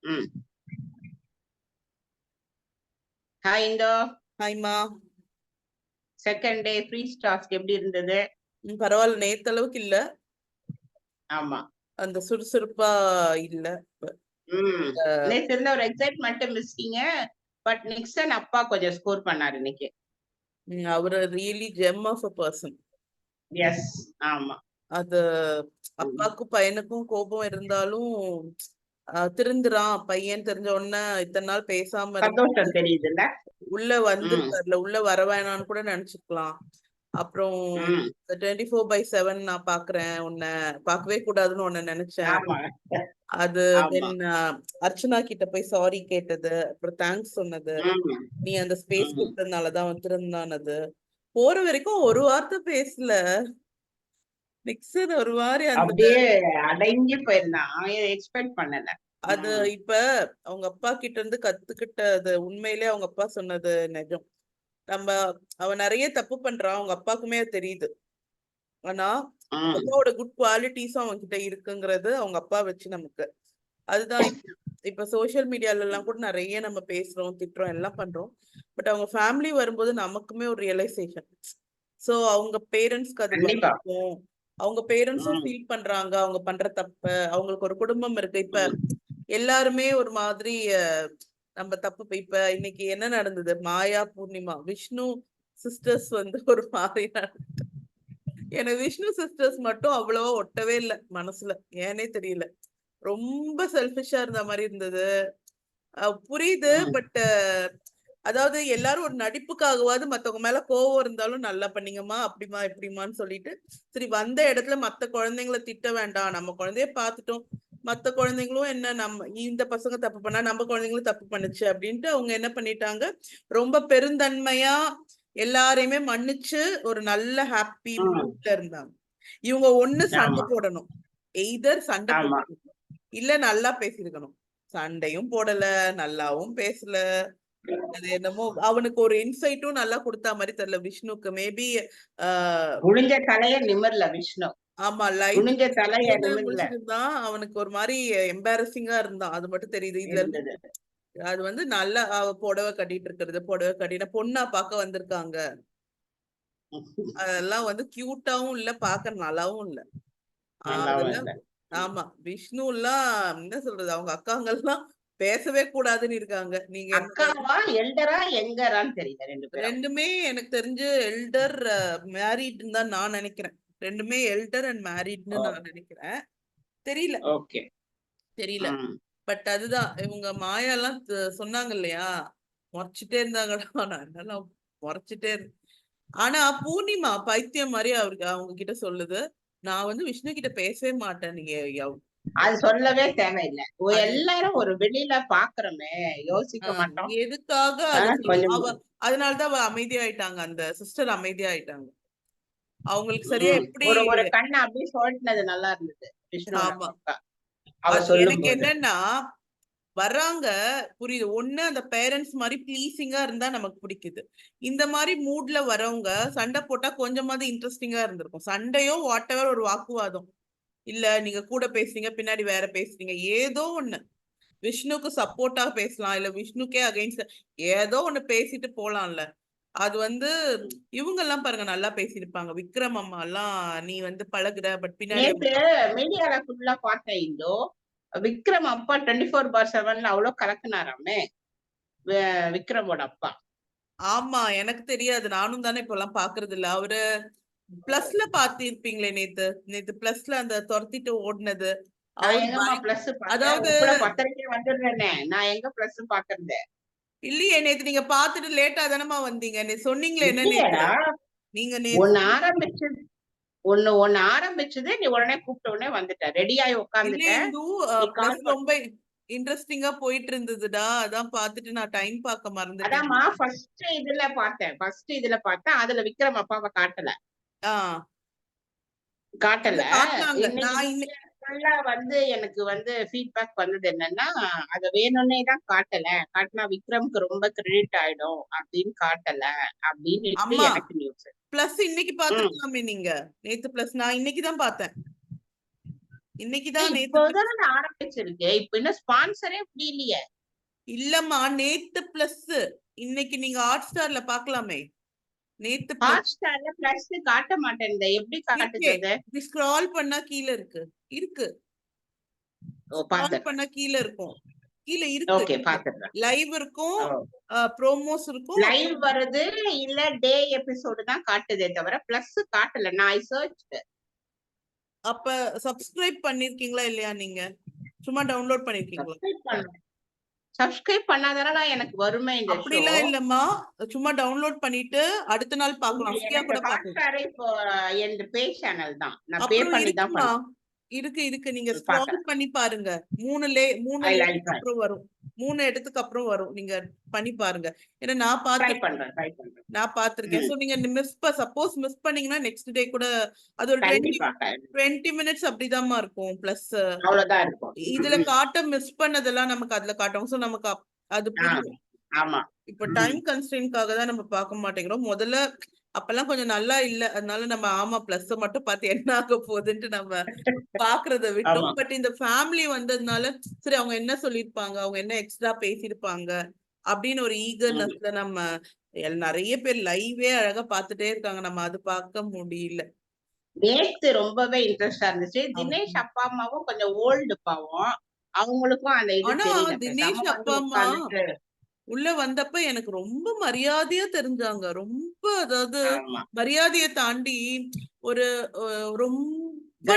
ம். ஹாய் இந்தோ. ஹாய்மா. Second day free task எப்படி இருந்தது? பரவாயில்ல, நேத்து அளவுக்கு இல்ல. ஆமா. அந்த சுறுசுறுப்பா இல்ல. நேத்து இருந்த ஒரு எக்ஸைட்மெண்ட் மிஸ்ஸிங்க. பட் நிக்சன் அப்பா கொஞ்சம் ஸ்கோர் பண்ணாரு இன்னைக்கு. அவரு really gem of a person. Yes, ஆமா. அது அப்பாக்கும் பையனுக்கும் கோபம் இருந்தாலும் திருந்துறான் பையன் தெரிஞ்ச உடனே இத்தனை நாள் பேசாம சந்தோஷம் தெரியுதுல்ல. உள்ள வந்திருக்காருல, உள்ள வர வேணான்னு கூட நினைச்சுக்கலாம். அப்புறம் 24/7 நான் பாக்குறேன், உன்னை பார்க்கவே கூடாதுன்னு உன்னை நினைச்சேன். ஆமா. அது ஆமா. தென் அர்ச்சனா கிட்ட போய் சாரி கேட்டது, அப்புறம் தேங்க்ஸ் சொன்னது, நீ அந்த ஸ்பேஸ் கொடுத்ததுனாலதான் வந்திருந்தானது. போற வரைக்கும் ஒரு வார்த்தை பேசல நிக்சன். ஒரு மாதிரி அந்த அப்படியே அடங்கி போயிருந்தான். அவன் எக்ஸ்பெக்ட் பண்ணல. அது இப்ப அவங்க அப்பா கிட்ட இருந்து கத்துக்கிட்டது உண்மையிலே அவங்க அப்பா சொன்னது நிஜம். நம்ம அவன் நிறைய தப்பு பண்றான், அவங்க அப்பாக்குமே அது தெரியுது. ஆனா அப்பாவோட குட் குவாலிட்டிஸும் அவங்க கிட்ட இருக்குங்கிறது அவங்க அப்பா வச்சு நமக்கு அதுதான். இப்ப சோசியல் மீடியால எல்லாம் கூட நிறைய நம்ம பேசுறோம், திட்டுறோம், எல்லாம் பண்றோம். பட் அவங்க ஃபேமிலி வரும்போது நமக்குமே ஒரு ரியலைசேஷன். சோ அவங்க பேரண்ட்ஸ்க்கு அது இருக்கும், அவங்க பேரண்ட்ஸும் ஃபீல் பண்றாங்க அவங்க பண்ற தப்பு. அவங்களுக்கு ஒரு குடும்பம் இருக்கு. இப்ப எல்லாருமே ஒரு மாதிரி நம்ம தப்பு. இப்ப இன்னைக்கு என்ன நடந்தது, மாயா பூர்ணிமா விஷ்ணு சிஸ்டர்ஸ் வந்து ஒரு மாதிரி நடந்தது. எனக்கு விஷ்ணு சிஸ்டர்ஸ் மட்டும் அவ்வளவா ஒட்டவே இல்லை மனசுல, ஏனே தெரியல. ரொம்ப செல்ஃபிஷா இருந்த மாதிரி இருந்தது. புரியுது, பட் அதாவது எல்லாரும் ஒரு நடிப்புக்காகவாது மத்தவங்க மேல கோவம் இருந்தாலும் நல்லா பண்ணீங்கம்மா, அப்படிமா இப்படிமான்னு சொல்லிட்டு சரி வந்த இடத்துல மத்த குழந்தைங்களை திட்ட வேண்டாம், நம்ம குழந்தைய பார்த்துட்டோம், மத்த குழந்தைங்களும் என்ன நம்ம இந்த பசங்க தப்பு பண்ணா நம்ம குழந்தைங்களும் தப்பு பண்ணுச்சு அப்படின்ட்டு அவங்க என்ன பண்ணிட்டாங்க, ரொம்ப பெருந்தன்மையா எல்லாரையுமே மன்னிச்சு ஒரு நல்ல ஹாப்பி மூட்ல இருந்தாங்க. இவங்க ஒண்ணு சண்டை போடணும், எய்தர் சண்டை போடணும் இல்ல நல்லா பேசிருக்கணும். சண்டையும் போடல, நல்லாவும் பேசல. அது என்னமோ அவனுக்கு ஒரு இன்சைட்டும் நல்லா கொடுத்தா மாதிரி தெரியல விஷ்ணுக்கு. மேபி குனிஞ்ச தலைய நிமிரல விஷ்ணு. ஆமா, குனிஞ்ச தலைய நிமிரல. தான் அவனுக்கு ஒரு மாதிரி எம்பாரசிங்கா இருந்தான், அது மட்டும் தெரியுது. இதுல இருந்து அது வந்து நல்லா புடவை கட்டிட்டு இருக்கிறது, புடவை கட்டின பொண்ணா பார்க்க வந்திருக்காங்க, அதெல்லாம் வந்து கியூட்டாவும் இல்ல, பார்க்க நல்லாவும் இல்ல. அதெல்லாம் ஆமா. விஷ்ணு எல்லாம் என்ன சொல்றது, அவங்க அக்காங்க எல்லாம் பேசவே கூடாதுன்னு இருக்காங்க. நீங்க அக்காவா எல்டரா யங்கரான்னு தெரியல ரெண்டு பேரும். ரெண்டுமே எனக்கு தெரிஞ்சு எல்டர் மேரிட்னு தான் நான் நினைக்கிறேன். ரெண்டுமே எல்டர் அண்ட் மேரிட்னு நான் நினைக்கிறேன். தெரியல, ஓகே தெரியல. பட் அதுதான் இவங்க மாயா எல்லாம் சொன்னாங்க இல்லையா, முறைச்சிட்டே இருந்தாங்கடா. நான் என்னெல்லாம் முறைச்சிட்டே இருந்தேன். ஆனா பூர்ணிமா பைத்தியம் மாதிரி அவருக்கு அவங்க கிட்ட சொல்லுது, நான் வந்து விஷ்ணு கிட்ட பேசவே மாட்டேன். நீங்க அது சொல்லவே தேவையில்லை. எல்லாரும் ஒரு வெளியில பாக்குறோமே, யோசிக்க மாட்டோம் எதுக்காக. அதனாலதான் அவ அமைதியாயிட்டாங்க, அந்த சிஸ்டர் அமைதியாயிட்டாங்க. அவங்களுக்கு சரியா எப்படி ஒரு கண்ணை அப்படியே சொல்லினது நல்லா இருந்தது. ஆமா, எனக்கு என்னன்னா வர்றாங்க புரியுது. ஒண்ணு அந்த பேரண்ட்ஸ் மாதிரி ப்ளீசிங்கா இருந்தா நமக்கு பிடிக்குது. இந்த மாதிரி மூட்ல வரவங்க சண்டை போட்டா கொஞ்சமாவது இன்ட்ரெஸ்டிங்கா இருந்திருக்கும். சண்டையோ வாட் எவர் ஒரு வாக்குவாதம் இல்ல, நீங்க கூட பேசுறீங்க பின்னாடி வேற பேசுறீங்க, ஏதோ ஒண்ணு விஷ்ணுக்கு சப்போர்ட்டா பேசலாம், இல்ல விஷ்ணுக்கே அகைன்ஸ்ட் ஏதோ ஒண்ணு பேசிட்டு போலாம்ல. அது வந்து இவங்க எல்லாம் பாருங்க நல்லா பேசியிருப்பாங்க. விக்ரம் அம்மா எல்லாம் நீ வந்து பழகுற பட் பின்னாடி மீடியால ஃபுல்லா பார்த்தேன். இந்தோ விக்ரம் அப்பா 24/7 அவ்வளவு கலக்குனாராமே விக்ரமோட அப்பா. ஆமா, எனக்கு தெரியாது, நானும் தானே இப்ப எல்லாம் பாக்குறது இல்ல. அவரு பிளஸ்ல பாத்திருப்பீங்களே, நேத்து பிளஸ்ல அந்த துரத்திட்டு ஓடுனது. அதாவது வந்துடுறேனே, நான் எங்க பிளஸ் பாக்குறது இல்லையே. நேத்து நீங்க பாத்துட்டு லேட்டா தானமா வந்தீங்க, நீ சொன்னீங்களே என்ன நேத்து நீங்க ஒண்ணு ஆரம்பிச்சது, நீ உடனே கூப்பிட்ட உடனே வந்துட்ட, ரெடியாயி உட்கார்ந்துட்டேன். ரொம்ப இன்ட்ரெஸ்டிங்கா போயிட்டு இருந்ததுடா, அதான் பாத்துட்டு நான் டைம் பார்க்க மறந்துட்டேன். அதாம்மா ஃபர்ஸ்ட் இதுல பார்த்தேன், அதுல விக்ரம் அப்பாவை காட்டல. வந்து எனக்கு வந்து ஃபீட்பேக் வந்தது என்னன்னா, அத வேணும்னே தான் காட்டினா விக்ரம்க்கு ரொம்ப கிரெடிட் ஆயிடும் அப்படின்னு காட்டல அப்படின்னு எனக்கு நியூஸ். பிளஸ் இன்னைக்கு பாத்துக்கலாமே நீங்க, நேத்து பிளஸ் நான் இன்னைக்கு தான் பார்த்தேன். இன்னைக்குதான் நேத்து இப்போதான் ஆரம்பிச்சிருக்கு. இப்ப இன்னும் ஸ்பான்சரே முடியலையே. இல்லம்மா, நேத்து பிளஸ். இன்னைக்கு நீங்க ஹாட் ஸ்டார்ல பாக்கலாமே. நேத்து பிளஸ் ஹாட் ஸ்டார்ல பிளஸ் காட்ட மாட்டேங்குது. எப்படி காட்டுது அது? இப்படி ஸ்க்ரால் பண்ணா கீழே இருக்கு. ஓ, ஸ்க்ரால் பாத்துறேன். பண்ணா கீழே இருக்கும். கீழே இருக்கு. ஓகே, பாத்துறேன். லைவ் இருக்கும், ப்ரோமோஸ் இருக்கும். லைவ் வருது இல்ல டே எபிசோடு தான் காட்டுதே தவிர பிளஸ் காட்டல. நான் சர்ச் அப்ப சப்ஸ்கிரைப் பண்ணிருக்கீங்களா இல்லையா? நீங்க சும்மா டவுன்லோட் பண்ணிருக்கீங்களா? சப்ஸ்கிரைப் பண்ணாதானே எனக்கு வருமே இந்த ஷோ. அப்படிலாம் இல்லம்மா, சும்மா டவுன்லோட் பண்ணிட்டு அடுத்த நாள் பார்க்கலாம். ஃப்ரீயா கூட பார்க்கலாம். இப்போ என் பே சேனல் தான். நான் பே அப்புறம் பண்ணி தான் இருக்குமா, பண்ணேன். இருக்கு. நீங்க ஸ்க்ரால் பண்ணி பாருங்க. 3 லேயருக்கு அப்புறம் வரும். 3 இடத்துக்கு அப்புறம் வரும். நீங்க பண்ணி பாருங்க. ஏன்னா நான் பார்த்திருக்கேன். சோ நீங்க சப்போஸ் மிஸ் பண்ணீங்கன்னா நெக்ஸ்ட் டே கூட அது ஒரு 20 மினிட்ஸ் அப்படிதாம்மா இருக்கும். பிளஸ் அவ்வளவுதான் இருக்கும். இதுல காட்ட மிஸ் பண்ணதெல்லாம் நமக்கு அதுல காட்டும். சோ நமக்கு அது புரியும். ஆமா, இப்ப டைம் கன்ஸ்ட்ரெயின்காக தான் நம்ம பார்க்க மாட்டேங்கிறோம். முதல்ல அப்பெல்லாம் கொஞ்சம் நல்லா இல்ல. அதனால நம்ம ஆமா பிளஸ் மட்டும் பார்த்து என்ன ஆக போகுதுன்ட்டு நம்ம பாக்குறத விட்டோம். பட் இந்த ஃபேமிலி வந்ததுனால சரி அவங்க என்ன சொல்லிருப்பாங்க, அவங்க என்ன எக்ஸ்ட்ரா பேசியிருப்பாங்க அப்படின்னு ஒரு ஈகர்னஸ்ல நம்ம நிறைய பேர் லைவே அழகா பாத்துட்டே இருக்காங்க. நம்ம அது பார்க்க முடியல. நேத்து ரொம்பவே இன்ட்ரெஸ்டா இருந்துச்சு. தினேஷ் அப்பா அம்மாவும் கொஞ்சம் ஓல்டு பாவம். அவங்களுக்கும் அந்த இது தெரியல. தினேஷ் அப்பா அம்மா உள்ள வந்தப்ப எனக்கு ரொம்ப மரியாதையா தெரிஞ்சாங்க. ரொம்ப, அதாவது மரியாதைய தாண்டி ஒரு ரொம்ப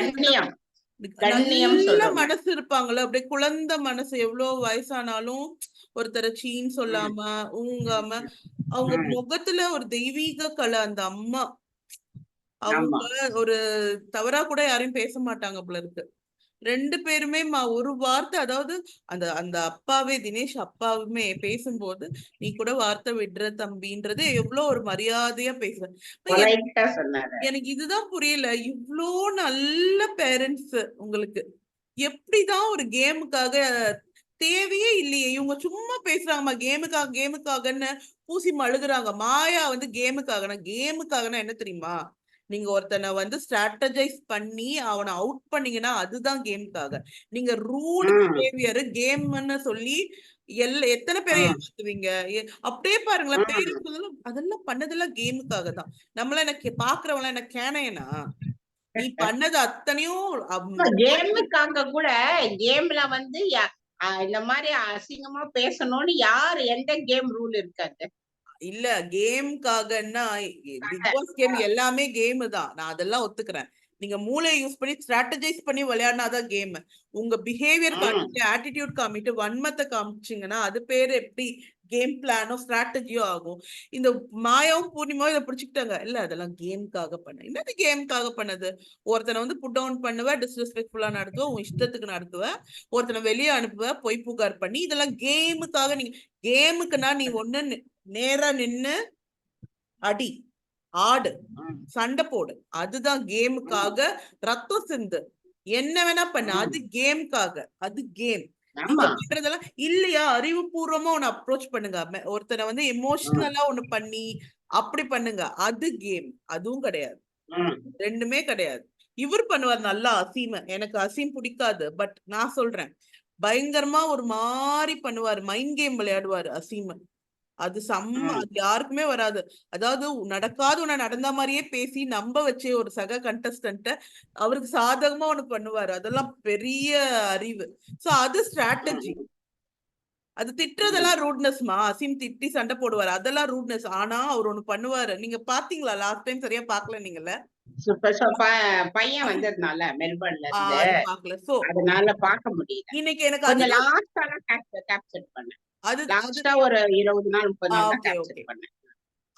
நல்ல மனசு இருப்பாங்கல்ல. அப்படியே குழந்தை மனசு. எவ்வளவு வயசானாலும் ஒருத்தர சீன்னு சொல்லாம ஊங்காம அவங்க முகத்துல ஒரு தெய்வீக கலை. அந்த அம்மா அவங்க ஒரு தவறா கூட யாரையும் பேச மாட்டாங்க போல இருக்கு. 2 பேருமே ஒரு வார்த்தை, அதாவது அந்த அந்த அப்பாவே தினேஷ் அப்பாவுமே பேசும்போது நீ கூட வார்த்தை விடுற தம்பின்றது எவ்வளவு ஒரு மரியாதையா பேசுற. எனக்கு இதுதான் புரியல. இவ்ளோ நல்ல பேரண்ட்ஸ் உங்களுக்கு எப்படிதான் ஒரு கேமுக்காக தேவையே இல்லையே. இவங்க சும்மா பேசுறாங்கம்மா, கேமுக்காகன்னு பூசி மழுகுறாங்க. மாயா வந்து கேமுக்காகனா என்ன தெரியுமா? நீங்க ஒருத்தனை ஸ்ட்ராட்டஜைஸ் பண்ணி அவனை அவுட் பண்ணீங்கன்னா அதுதான் கேமுக்காக. நீங்க ரூட் பிஹேவியர் கேம்னு சொல்லி எத்தனை பேரை ஏமாத்துவீங்க? அப்படியே பாருங்களேன். பேரு அதெல்லாம் பண்ணதெல்லாம் கேமுக்காக தான். நம்மள எனக்கு பாக்குறவங்கள எனக்கு கேனையனா நீ பண்ணது அத்தனையும் கேமுக்காக கூட. கேம்ல இந்த மாதிரி அசிங்கமா பேசணும்னு யாரு எந்த கேம் ரூல் இருக்காது. இல்ல கேமுக்காகன்னா பிக் பாஸ் கேம் எல்லாமே கேம் தான். நான் அதெல்லாம் ஒத்துக்கிறேன். நீங்க மூளையை யூஸ் பண்ணி ஸ்ட்ராட்டஜைஸ் பண்ணி விளையாடினாதான் கேம். உங்க பிஹேவியர் காமிட்டு ஆட்டிடியூட் காமிட்டு வன்மத்தை காமிச்சிங்கன்னா அது பேரு எப்படி கேம் பிளானோ ஸ்ட்ராட்டஜியோ ஆகும். இந்த மாயாவும் பூர்ணிமாவும் இதை பிடிச்சிக்கிட்டாங்க. இல்ல அதெல்லாம் கேமுக்காக பண்ண. என்னது கேமுக்காக பண்ணது? ஒருத்தனை புட் டவுன் பண்ணுவ, டிஸ்ரெஸ்பெக்ட்ஃபுல்லா நடத்துவ, உன் இஷ்டத்துக்கு நடத்துவ, ஒருத்தனை வெளியே அனுப்புவ, பொய் புகார் பண்ணி. இதெல்லாம் கேமுக்காக. நீங்க கேமுக்குன்னா நீ ஒண்ணு நேரா நின்னு அடி, ஆடு, சண்டை போடு. அதுதான் கேமுக்காக. ரத்தம் சிந்து, என்ன வேணா பண்ண, அது கேமுக்காக. அது கேம். நீங்க பண்றதெல்லாம் இல்லையா? அறிவுபூர்வமா ஒன்னு அப்ரோச் பண்ணுங்க. ஒருத்தனை எமோஷனலா ஒண்ணு பண்ணி அப்படி பண்ணுங்க. அது கேம். அதுவும் கிடையாது. ரெண்டுமே கிடையாது. இவர் பண்ணுவார் நல்லா அசீம். எனக்கு அசீம் பிடிக்காது. பட் நான் சொல்றேன், பயங்கரமா ஒரு மாதிரி பண்ணுவாரு. மைண்ட் கேம் விளையாடுவாரு அசீம். அது அது யாருக்குமே வராது. அதாவது நடக்காத ஒண்ணு நடந்த மாதிரியே பேசி நம்ப வச்சு ஒரு சக கண்டஸ்டன்ட்ட அவருக்கு சாதகமா ஒண்ணு பண்ணுவாரு. அதெல்லாம் பெரிய அறிவு. சோ அது ஸ்ட்ராட்டஜி. அது திட்டுறதெல்லாம் ரூட்னஸ்மா. அசீம் திட்டி சண்டை போடுவாரு, அதெல்லாம் ரூட்னஸ். ஆனா அவர் ஒண்ணு பண்ணுவாரு. நீங்க பாத்தீங்களா? லாஸ்ட் டைம் சரியா பாக்கல நீங்கல்ல. பையன் வந்ததுனால மெல்பர்ன்ல இருந்து பாக்கல. சோ அதனால பார்க்க முடியல. இன்னைக்கு எனக்கு அது லாஸ்டா கேப்சர் பண்ணேன். அது லாஸ்டா ஒரு 20 நாள் 30 நாள் தான் கேப்சர் பண்ணேன்.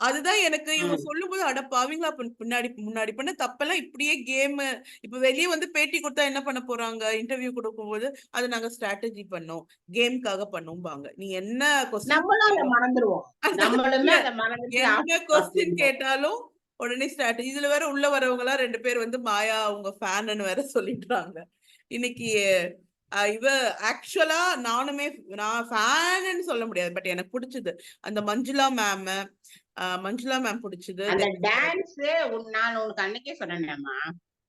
அதுதான் எனக்கு இவங்க சொல்லும் போது அட பாவீங்களா, முன்னாடி பண்ண தப்பெல்லாம் இப்படியே கேம். இப்ப வெளியே பேட்டி கொடுத்தா என்ன பண்ண போறாங்க? இன்டர்வியூ கொடுக்கும் போது அது நாங்க ஸ்ட்ராட்டஜி பண்ணோம், கேமுக்காக பண்ணோம்பாங்க. நீ என்ன என்ன கொஸ்டின் கேட்டாலும் உடனே ஸ்ட்ராட்டஜி. இதுல வேற உள்ள வரவங்க எல்லாம் 2 பேர் மாயா அவங்க ஃபேன்னு வேற சொல்லிடுறாங்க. இன்னைக்கு இவ ஆக்சுவலா நான் ஃபேன்னு சொல்ல முடியாது. பட் எனக்கு பிடிச்சது அந்த மஞ்சுளா மேம் பிடிச்சது. அந்த டான்ஸ் நான் உனக்கு அன்னைக்கே சொன்னேன்மா,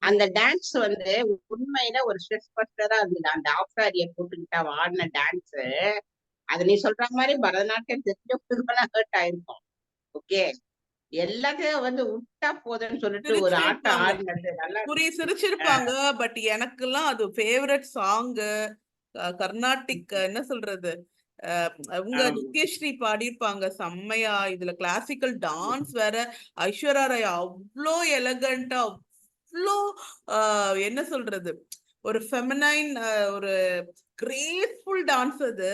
அந்த டான்ஸ் வந்து உண்மையில ஒரு ஸ்ட்ரெஸ் பஸ்டரா இருந்தது. அந்த ஆஃப் சாரிய போட்டுக்கிட்டு அவ ஆடின டான்ஸ், அது நீ சொல்ற மாதிரி பரதநாட்டியம் தெரிஞ்சவங்களுக்கு ஹர்ட் ஆயிருக்கும். ஓகே, எல்லாத்தையும் வந்து விட்டா போதுன்னு சொல்லிட்டு ஒரு ஆட்டம் சிரிச்சிருப்பாங்க, ஆடினது நல்லா சிரிச்சிருப்பாங்க. பட் எனக்கெல்லாம் அது ஃபேவரட் சாங்கு. கர்நாடிக் என்ன சொல்றது, அவங்க ஆமா. நித்யஸ்ரீ பாடியிருப்பாங்க செம்மையா. இதுல கிளாசிக்கல் டான்ஸ் வேற. ஐஸ்வர்யா ராய் அவ்வளோ எலகண்டா, அவ்வளோ என்ன சொல்றது, ஒரு ஃபெமினைன், ஒரு கிரேஸ்ஃபுல் டான்ஸ் அது.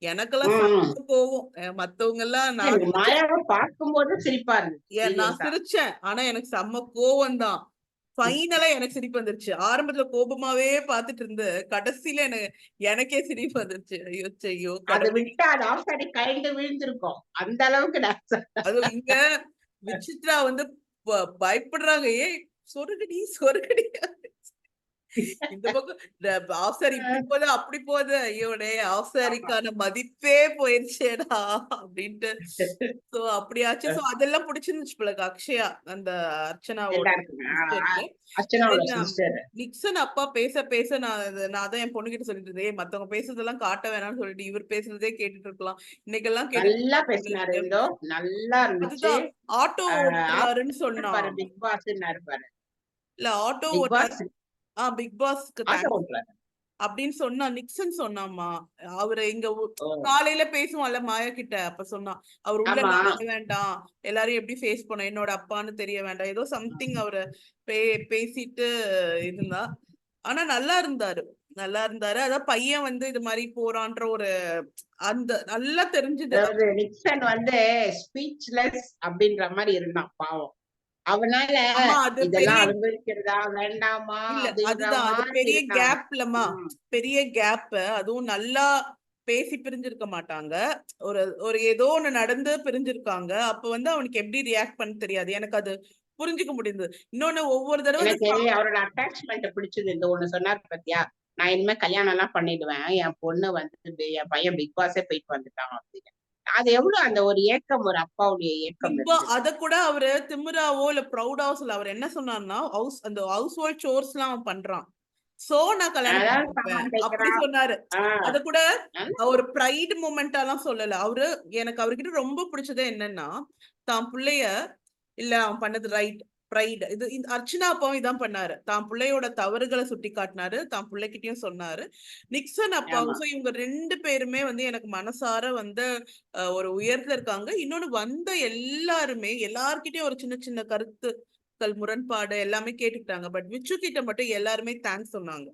எனக்கெல்லாம் ம். செம்ம கோவம். மத்தவங்க எல்லாம் நான் எனக்கு மாயாவை பார்க்கும்போது சிரிப்பா இருந்துச்சு நான் சீரியஸா. சிரிச்சேன். ஆனா எனக்கு செம்ம கோவம் தான். ஃபைனலா எனக்கு சிரிப்பு வந்துருச்சு. ஆரம்பத்துல கோபமாவே பாத்துட்டு இருந்து கடைசியில எனக்கே சிரிப்பு வந்துருச்சு. ஐயோ ஐயோ அது கடவுளே. விட்டா அது ஆஃப் சாரி கழண்டு விழுந்திருக்கும். அந்த அளவுக்கு டான்ஸ். அதுவும் இங்க விசித்ரா வந்து பயப்படுறாங்க. ஏய் சொருகுடி சொருகுடி. இந்த பக்கம் ஆஃப் சாரி இப்படி போகுது அப்படி போகுது. ஐயோடே ஆஃப் ஆமா. சாரிக்கான மதிப்பே போயிருச்சேடா அப்படின்ட்டு. சோ அப்படியாச்சு. சோ அதெல்லாம் பிடிச்சிருந்துச்சு போல அக்ஷயா, அந்த அர்ச்சனாவோட எல்லாருக்குமே. சிஸ்டருக்கு. அர்ச்சனாவோட சிஸ்டர். நிக்சன் அப்பா பேச பேச நான் அதான் என் பொண்ணுகிட்ட சொல்லிட்டு இருந்தேன், "ஏய், மத்தவங்க பேசுறதெல்லாம் காட்ட வேணாம்னு சொல்லிட்டு இவர் பேசுறதே கேட்டுட்டு இருக்கலாம். இன்னைக்கெல்லாம் கேட்டுட்டு நல்லா இருக்கலாம் போல பேசினாரு இருக்கு." இந்தோ. நல்லா இருந்துச்சு. அதுதான் ஆட்டோ ஓட்டுறாருன்னு ஆஃப்டர் பாரு சொன்னான். பிக் பாஸ்ன்னாரு பாரு. இல்ல ஆட்டோ பிக் ஓட்டுறாரு. பாஸ் பிக் பாஸ்க்கு ஆட்டோ தேங்க்ஸ் ஓட்டுறாரு. அப்படின்னு சொன்னா. நிக்சன் சொன்னாமா. அவரு இங்க ஓ! காலையில பேசுவான்ல மாயா கிட்ட, அப்ப சொன்னா அவர் உள்ள ஆமா. எல்லாம் வர வேண்டாம், எல்லாரையும் எப்படி ஃபேஸ் பண்ண, என்னோட அப்பான்னு தெரிய வேண்டாம், ஏதோ சம்திங் அவரு பேசிட்டு இருந்தா. ஆனா நல்லா இருந்தாரு, நல்லா இருந்தாரு. அதான் பையன் வந்து இது மாதிரி போறான்ற ஒரு அந்த நல்லா தெரிஞ்சுது. அதாவது நிக்சன் வந்து ஸ்பீச்லெஸ் அப்படின்ற மாரி இருந்தான் பாவம். அவனால ஆமா அது இதெல்லாம் பெரிய அனுபவிக்கிறதா வேண்டாமா இல்ல அப்படின்ற அதுதான் அது மாதிரி பெரிய இருந்தான். கேப்லமா, ம். பெரிய கேப். அதுவும் நல்லா பேசி பிரிஞ்சிருக்க மாட்டாங்க. ஒரு ஒரு ஏதோ ஒண்ணு நடந்து பிரிஞ்சிருக்காங்க. அப்ப வந்து அவனுக்கு எப்படி ரியாக்ட் பண்ண தெரியாது. எனக்கு அது புரிஞ்சுக்க முடியுது. இன்னொன்னு ஒவ்வொரு தடவை எனக்கு அவரோட அட்டாச்மெண்ட் பிடிச்சது. இந்த ஒண்ணு சொன்னாரு பாத்தியா? நான் இனிமே கல்யாணம் எல்லாம் பண்ணிடுவேன். என் பொண்ணு வந்து என் பையன் பிக் பாஸே போயிட்டு வந்துட்டான் அப்படின்னு. அது எவ்வளவு அந்த ஒரு ஏக்கம், ஒரு அப்பாவுடைய ஏக்கம் இருந்தது. அத கூட அவரு திமிராவோ இல்ல ப்ரௌடாவோ சொல்ல. அவர் என்ன சொன்னார்னா, அந்த ஹவுஸ் ஹோல்ட் சோர்ஸ் எல்லாம் அவன் பண்றான். சோ நான் கல்யாணம் அதாவது பண்ணிருப்பேன் சாமான் அப்படி தேய்க்கிறான். சொன்னாரு. ஆஹ் அத கூட நல்லா ஒரு ப்ரைட் மூமெண்டாலாம் சொல்லல அவரு. எனக்கு அவர்கிட்ட ரொம்ப பிடிச்சது என்னன்னா, தான் புள்ளைய இல்ல அவன் பண்ணது ரைட், ப்ரைட். இது அர்ச்சனா அப்பாவும் இதான் பண்ணாரு. தான் பிள்ளையோட தவறுகளை சுட்டி காட்டினாரு, தான் பிள்ளைகிட்டயும் சொன்னாரு. நிக்சன் ஆமா. அப்பாவும். So இவங்க 2 பேருமே வந்து எனக்கு மனசார வந்து ஒரு உயரத்துல இருக்காங்க. இன்னொன்னு வந்த எல்லாருமே எல்லார்கிட்டயும் ஒரு சின்ன சின்ன கருத்துக்கள் முரண்பாடு எல்லாமே கேட்டுக்கிட்டாங்க. பட் விச்சு கிட்ட மட்டும் எல்லாருமே தேங்க்ஸ் சொன்னாங்க.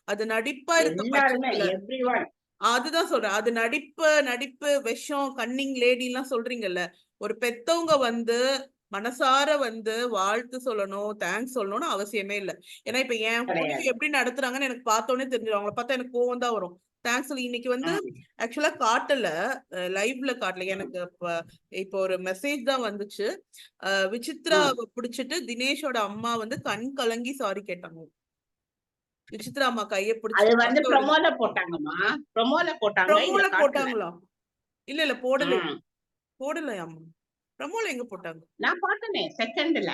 அது நடிப்பா இருக்க எல்லாருமே பட்சத்துல. எவ்ரிஒன். அதுதான் சொல்றேன். அது நடிப்பு நடிப்பு விஷம் கன்னிங் லேடி எல்லாம் சொல்றீங்கல்ல. ஒரு பெத்தவங்க வந்து மனசார வந்து வாழ்த்து சொல்லணும், தேங்க்ஸ் சொல்லணும்னு அவசியமே இல்ல. ஏன்னா இப்ப என் முடிவு கிடையாது. எப்படி நடத்துறாங்கன்னு எனக்கு பார்த்தோன்னே தெரிஞ்சிடும். அவங்கள பார்த்தா எனக்கு கோவம் தான் வரும். தேங்க்ஸ் சொல்லி இன்னைக்கு வந்து ம். ஆக்சுவலா காட்டல, லைவ்ல காட்டல. எனக்கு இப்போ ஒரு மெசேஜ் தான் வந்துச்சு. விசித்ரா ம். பிடிச்சிட்டு தினேஷோட அம்மா வந்து கண் கலங்கி சாரி கேட்டாங்க. விசித்ரா அம்மா கைய அது பிடிச்சிட்டு வந்து ஆட்டோ ப்ரொமோல போட்டாங்கம்மா. ப்ரொமோல போட்டாங்க. இத ப்ரமோல காட்டல. போட்டாங்களா? இல்ல இல்ல போடல, ம். போடலையாமா. ப்ரமோல எங்க போட்டாங்க? நான் பார்த்தனே செகண்ட்ல.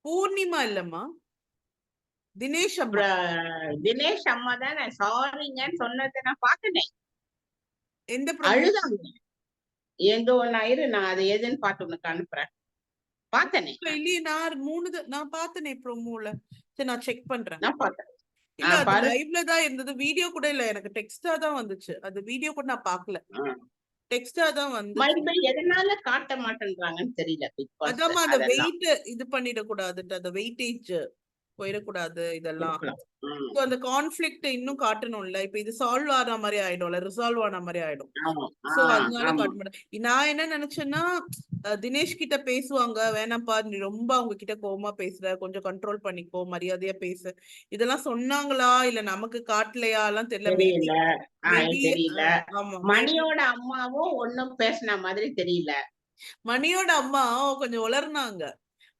பூர்ணிமா இல்லம்மா, தினேஷ் அம்மா. தினேஷ் அம்மா தானே சாரிங்கன்னு சொன்னதை நான் பார்த்தனே. எந்த ப்ரமோ? அழுதாங்க. ஏதோ நான் இரு, நான் அது எதுன்னு பார்த்து உனக்கு அனுப்புறேன். பார்த்தனே நான். இல்லையே, நான் பார்த்தனே ப்ரமோல. சரி நான் செக் பண்றேன். நான் பார்த்தேன். இல்ல அது பாரு. லைவ்ல தான் இருந்தது. வீடியோ கூட இல்ல, எனக்கு டெக்ஸ்டா தான் வந்துச்சு. அது வீடியோ கூட நான் பார்க்கல, டெக்ஸ்டா தான் வந்துச்சு. மைபை எதனால காட்ட மாட்டேன்றாங்கன்னு தெரியல பிக் பாஸ். அதாம்மா அந்த அதெல்லாம் வெயிட் இது பண்ணிடக்கூடாதுன்ட்டு, அந்த வெயிட்டேஜ் போயிடக்கூடாது இதெல்லாம். இருக்கலாம். ம். அந்த கான்ஃபிளிக்ட் இன்னும் காட்டணும்ல. இப்ப இது சால்வ் ஆன மாதிரி ஆயிடும்ல, ரிசால்வ் ஆன மாதிரி ஆயிடும். ஆமா. சோ அதனால ஆமா. காட்ட மாட்டேன். நான் என்ன நினைச்சேன்னா, தினேஷ் கிட்ட பேசுவாங்க, வேணாம்ப்பா நீ ரொம்ப அவங்க கிட்ட கோவமா பேசுற, கொஞ்சம் கண்ட்ரோல் பண்ணிக்கோ, மரியாதையா பேசு, இதெல்லாம் சொன்னாங்களா இல்ல நமக்கு காட்டலையா எல்லாம் தெரியல. மேபி தெரியல. மேபி தெரியல. ஆமா மேபி மணியோட அம்மாவும் ஒண்ணும் பேசின மாதிரி தெரியல. மணியோட அம்மா கொஞ்சம் உளர்னாங்க.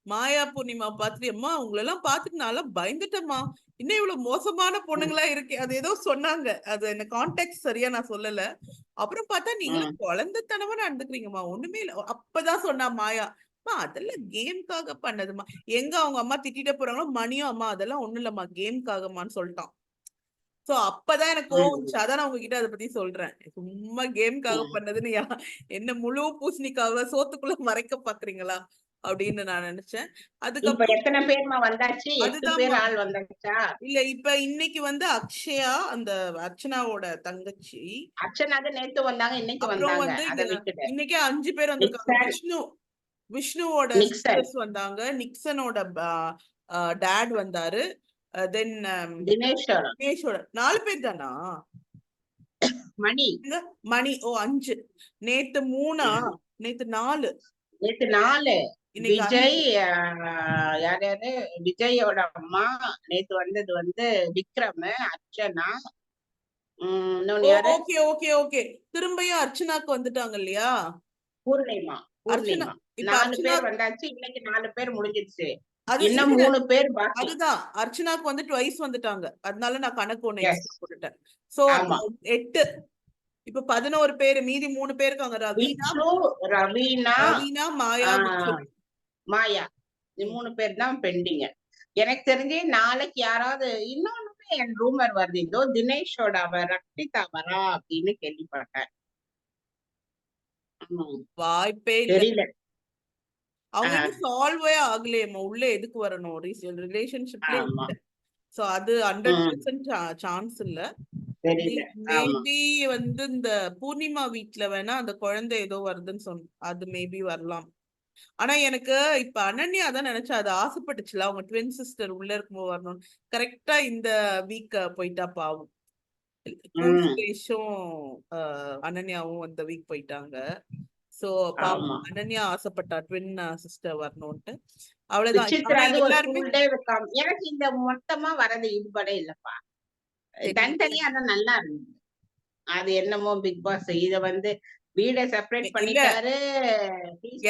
மாயா பூர்ணிமா பார்த்துட்டு, அம்மா உங்களெல்லாம் பார்த்துட்டு நான் பயந்துட்டேம்மா, இன்னும் இவ்வளவு மோசமான ம். பொண்ணுங்களா இருக்கு, அது ஏதோ சொன்னாங்க. அது என்ன கான்டெக்ட் சரியா நான் சொல்லல. அப்புறம் பார்த்தா நீங்களும் ம். குழந்தைத்தனமா நடந்துக்கிறீங்கம்மா, ஒண்ணுமே இல்ல. அப்பதான் சொன்னா மாயா, அதெல்லாம் கேம்காக பண்ணதுமா. எங்க அவங்க அம்மா திட்டிட்டே போறாங்களோ, மணியும் அம்மா அதெல்லாம் ஒண்ணும் இல்லம்மா கேம்காகமான்னு சொல்லிட்டான். சோ அப்பதான் எனக்கு கோவம் வந்துச்சு. அதான் நான் உங்ககிட்ட அதை பத்தி சொல்றேன். சும்மா கேம்காக பண்ணதுன்னு என்ன முழு பூசணிக்காவ சோத்துக்குள்ள மறைக்க பாக்குறீங்களா அப்படின்னு நான் நினைச்சேன். இப்ப அதுக்கப்புறம் எத்தனை பேர்மா வந்தாச்சு? 8 பேர் அதுதான்மா. ஆள் வந்தாச்சா? இல்ல இப்ப இன்னைக்கு வந்து அக்ஷயா, அந்த அர்ச்சனாவோட தங்கச்சி. அர்ச்சனாக்கு நேத்து வந்தாங்க, இன்னைக்கு அப்புறம் வந்தாங்க. வந்து அத விட்டுட்டு இன்னைக்கே 5 பேர் வந்திருக்காங்க. நிக்சன், விஷ்ணுவோட நிக்சன், சிஸ்டர்ஸ் வந்தாங்க. நிக்சனோட டாட் வந்தாரு. தென் தினேஷோட தினேஷோட 4 பேர் தானா? மணி மணி. ஓ 5. நேத்து 3. நேத்து 4. நேத்து 4. இன்னைக்கு விஜய் 5. யார் யாரு? விஜயோட அம்மா நேத்து வந்தது வந்து விக்ரம், அர்ச்சனா, இன்னொன்னு யாரு? Okay okay okay. திரும்பியும் அர்ச்சனாக்கு வந்துட்டாங்க இல்லையா? பூர்ணிமா. அர்ச்சனா பூர்ணிமா இப்ப 4 அர்ச்சனா பேர் வந்தாச்சு. இன்னைக்கு 4 பேர் முடிஞ்சிருச்சு. அது இன்னும் இல்ல 3 பேர் பாக்கி. அதுதான் அர்ச்சனாக்கு வந்து ட்வைஸ் வந்துட்டாங்க. அதனால நான் கணக்கு ஒண்ணு எஸ், எக்ஸ்ட்ரா போட்டுட்டேன். சோ ஆமா. 8. இப்ப 11 பேரு. மீதி 3 பேர் இருக்காங்க. ரவீனா, விச்சு, ரவீனா, மாயா, விச்சு. மாயா. இந்த 3 பேர் தான் பெண்டிங். எனக்கு தெரிஞ்சு நாளைக்கு யாராவது இன்னொன்னு என் ரூமர் வருது. இதோ தினேஷோட அவ ரக்ஷிதா வரா அப்படின்னு கேள்விப்பட்டேன். வாய்ப்பே இல்ல. தெரியல. அவங்க இன்னும் சால்வே ஆகலையேம்மா. உள்ள எதுக்கு வரணும்? ரிலேஷன்ஷிப்ல ஆமா. இல்ல. சோ அது 100% சான்ஸ் இல்ல. தெரியல. ஆமா. மேபி வந்து இந்த பூர்ணிமா வீட்ல வேணா அந்த குழந்தை ஏதோ வருதுன்னு சொன்ன, அது மேபி வரலாம். ஆனா எனக்கு இப்ப அனன்யா தான் நினைச்சா, அது ஆசைப்பட்டுச்சுல அவங்க ட்வின் சிஸ்டர் உள்ள இருக்கும்போது வரணும். கரெக்டா இந்த வீக் போயிட்டா பாவம். சுரேஷும் அனன்யாவும் அந்த வீக் போயிட்டாங்க. சோ பாவம் ஆமா. அனன்யா ஆசைப்பட்டா ட்வின் சிஸ்டர் வரணும்ட்டு. அவ்வளவுதான். ஆனா விசித்ராது ஒரு எல்லாருமே ஃபுல் டே வைக்காம எனக்கு இந்த மொத்தமா வரது ஈடுபாடே இல்லப்பா. தனித்தனியா அதான் நல்லா இருந்தது. அது என்னமோ பிக் பாஸ் இத வந்து வீட செப்பரேட் இல்ல பண்ணிட்டாரு.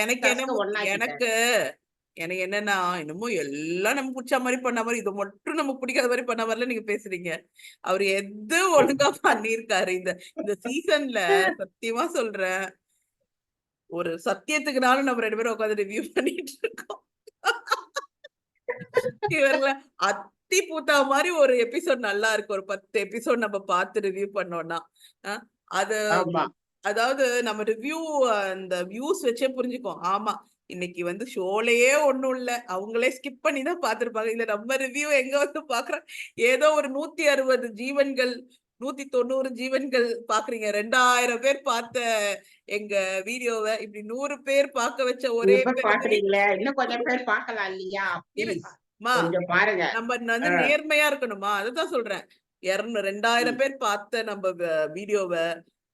எனக்கு என்னமோ எனக்கு எனக்கு என்னன்னா என்னமோ எல்லாம் நமக்கு பிடிச்ச மாதிரி பண்ண மாதிரி இது மட்டும் நமக்கு பிடிக்காத மாதிரி பண்ண மாதிரில நீங்க பேசுறீங்க. அவரு எது ஒழுங்கா பண்ணிருக்காரு இந்த இந்த சீசன்ல. சத்தியமா சொல்றேன், ஒரு சத்தியத்துக்குனாலும் நம்ம 2 பேரும் உட்காந்து ரிவ்யூ பண்ணிட்டு இருக்கோம். இவர்கள அத்தி பூத்தா மாதிரி ஒரு எபிசோட் நல்லா இருக்கு. ஒரு 10 எபிசோட் நம்ம பார்த்து ரிவ்யூ பண்ணோம்னா அது ஆமா. அதாவது நம்ம ரிவ்யூ அந்த வியூஸ் வச்சே புரிஞ்சுக்கோம். ஆமா இன்னைக்கு வந்து ஷோலயே ஒண்ணும் இல்ல, அவங்களே ஸ்கிப் பண்ணி தான் பார்த்திருப்பாங்க. இல்ல நம்ம ரிவ்யூ எங்க வந்து பாக்குறோம், ஏதோ ஒரு 160 ஜீவன்கள் 190 ஜீவன்கள் பாக்குறீங்க. 2000 பேர் பார்த்த எங்க வீடியோவை இப்படி 100 பேர் பார்க்க வச்ச ஒரே இப்ப பெருமை. பாக்குறீங்களே, இன்னும் கொஞ்சம் பேர் பார்க்கலாம் இல்லையா? ப்ளீஸ் கொஞ்சம் பாருங்க. நம்ம வந்து நேர்மையா இருக்கணுமா? அதுதான் சொல்றேன். 2000 பேர் பார்த்த நம்ம வீடியோவை